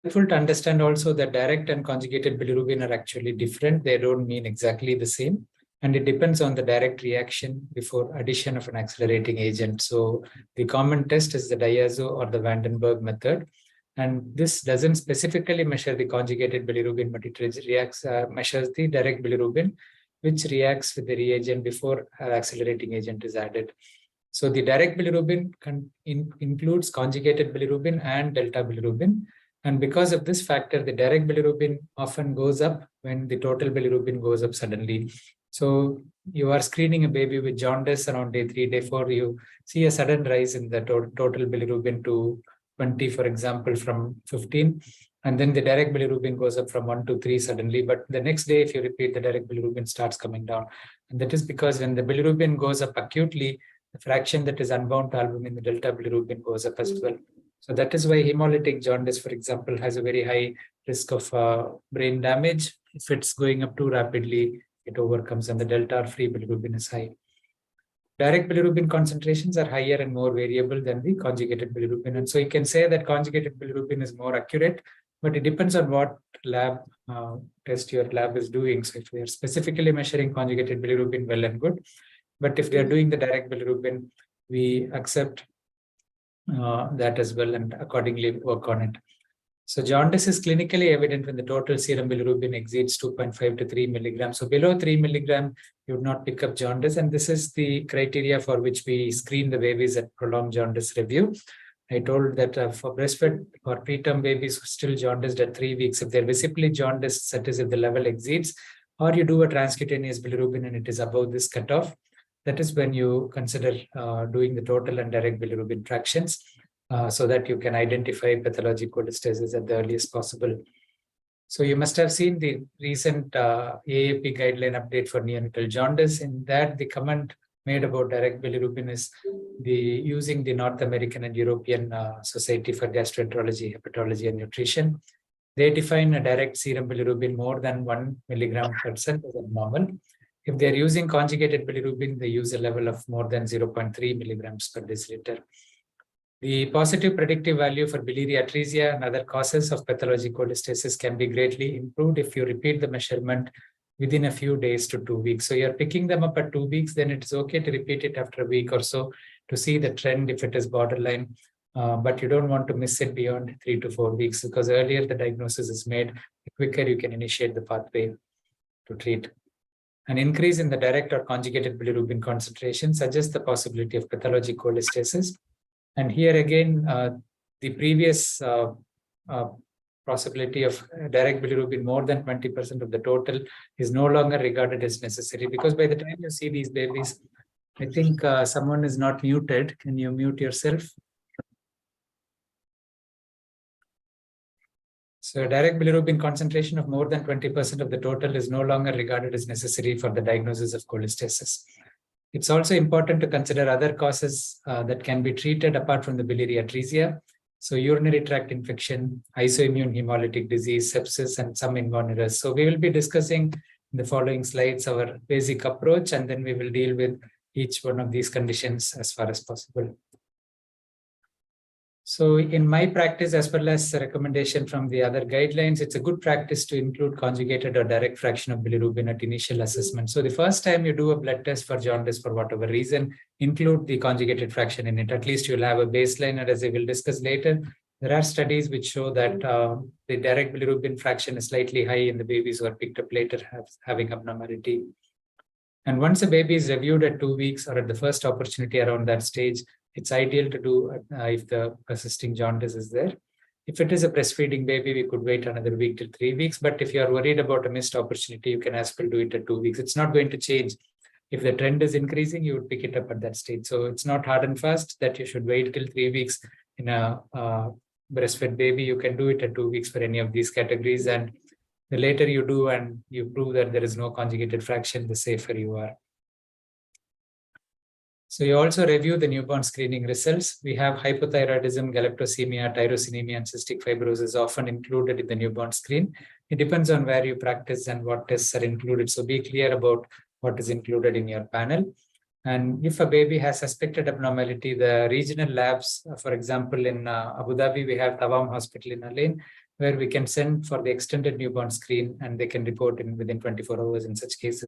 Helpful to understand also that direct and conjugated bilirubin are actually different. They don't mean exactly the same. And it depends on the direct reaction before addition of an accelerating agent. So the common test is the diazo or the Vandenberg method. And this doesn't specifically measure the conjugated bilirubin, but it measures the direct bilirubin, which reacts with the reagent before an accelerating agent is added. So the direct bilirubin includes conjugated bilirubin and delta bilirubin. And because of this factor, the direct bilirubin often goes up when the total bilirubin goes up suddenly. So you are screening a baby with jaundice around day 3, day 4, you see a sudden rise in the total bilirubin to 20, for example, from 15. And then the direct bilirubin goes up from 1 to 3 suddenly. But the next day, if you repeat, the direct bilirubin starts coming down. And that is because when the bilirubin goes up acutely, the fraction that is unbound to albumin, the delta bilirubin, goes up as well. So that is why hemolytic jaundice, for example, has a very high risk of brain damage. If it's going up too rapidly, it overcomes, and the delta or free bilirubin is high. Direct bilirubin concentrations are higher and more variable than the conjugated bilirubin. And so you can say that conjugated bilirubin is more accurate, but it depends on what lab test your lab is doing. So if we are specifically measuring conjugated bilirubin, well and good. But if they are doing the direct bilirubin, we accept that as well and accordingly work on it. So jaundice is clinically evident when the total serum bilirubin exceeds 2.5 to 3 milligrams. So below 3 milligram, you would not pick up jaundice. And this is the criteria for which we screen the babies at prolonged jaundice review. I told that for breastfed or preterm babies who still jaundiced at 3 weeks, if they're visibly jaundiced, that is if the level exceeds, or you do a transcutaneous bilirubin and it is above this cutoff, that is when you consider doing the total and direct bilirubin fractions so that you can identify pathologic cholestasis at the earliest possible. So you must have seen the recent AAP guideline update for neonatal jaundice. In that, the comment made about direct bilirubin is using the North American and European Society for Gastroenterology, Hepatology and Nutrition. They define a direct serum bilirubin more than 1 milligram per cent as normal. If they're using conjugated bilirubin, they use a level of more than 0.3 milligrams per deciliter. The positive predictive value for biliary atresia and other causes of pathologic cholestasis can be greatly improved if you repeat the measurement within a few days to 2 weeks. So you're picking them up at 2 weeks, then it's okay to repeat it after a week or so to see the trend if it is borderline. But you don't want to miss it beyond 3 to 4 weeks, because earlier the diagnosis is made, the quicker you can initiate the pathway to treat. An increase in the direct or conjugated bilirubin concentration suggests the possibility of pathologic cholestasis. And here again, the previous possibility of direct bilirubin more than 20% of the total is no longer regarded as necessary, because by the time you see these babies, I think someone is not muted. Can you mute yourself? So direct bilirubin concentration of more than 20% of the total is no longer regarded as necessary for the diagnosis of cholestasis. It's also important to consider other causes that can be treated apart from the biliary atresia. So urinary tract infection, isoimmune hemolytic disease, sepsis, and some inborn errors. So we will be discussing in the following slides our basic approach, and then we will deal with each one of these conditions as far as possible. So in my practice, as well as a recommendation from the other guidelines, it's a good practice to include conjugated or direct fraction of bilirubin at initial assessment. So the first time you do a blood test for jaundice for whatever reason, include the conjugated fraction in it. At least you'll have a baseline, and as I will discuss later, there are studies which show that the direct bilirubin fraction is slightly high in the babies who are picked up later having abnormality. And once a baby is reviewed at 2 weeks or at the first opportunity around that stage, it's ideal to do if the persisting jaundice is there. If it is a breastfeeding baby, we could wait another week till 3 weeks. But if you are worried about a missed opportunity, you can as well do it at 2 weeks. It's not going to change. If the trend is increasing, you would pick it up at that stage. So it's not hard and fast that you should wait till 3 weeks in a breastfed baby. You can do it at 2 weeks for any of these categories. And the later you do and you prove that there is no conjugated fraction, the safer you are. So you also review the newborn screening results. We have hypothyroidism, galactosemia, tyrosinemia, and cystic fibrosis often included in the newborn screen. It depends on where you practice and what tests are included. So be clear about what is included in your panel. And if a baby has suspected abnormality, the regional labs, for example, in Abu Dhabi, we have Tawam Hospital in Al Ain, where we can send for the extended newborn screen and they can report in within 24 hours in such cases.